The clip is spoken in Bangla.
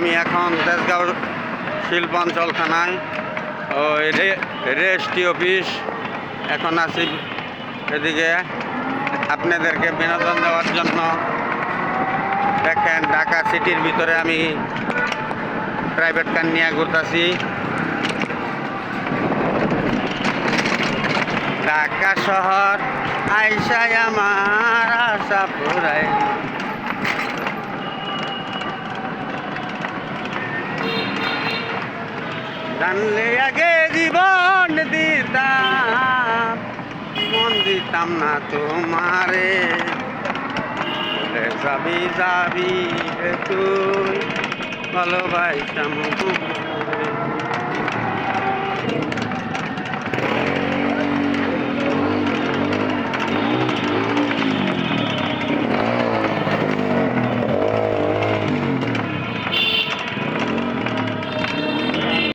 আমি এখন তেজগাঁও শিল্পাঞ্চল থানায় ওই রেজিস্ট্রি অফিস এখন আছি। এদিকে আপনাদেরকে বিনোদন দেওয়ার জন্য দেখেন ঢাকা সিটির ভিতরে আমি প্রাইভেট কার নিয়ে ঘুরতেছি। ঢাকা শহর আইসায় আমার আশা পুরাই, জানলে আগে জীবন দিতাম, মন দিতাম না তোমারে, যাবি যাবি তুই ভালোবাসতাম।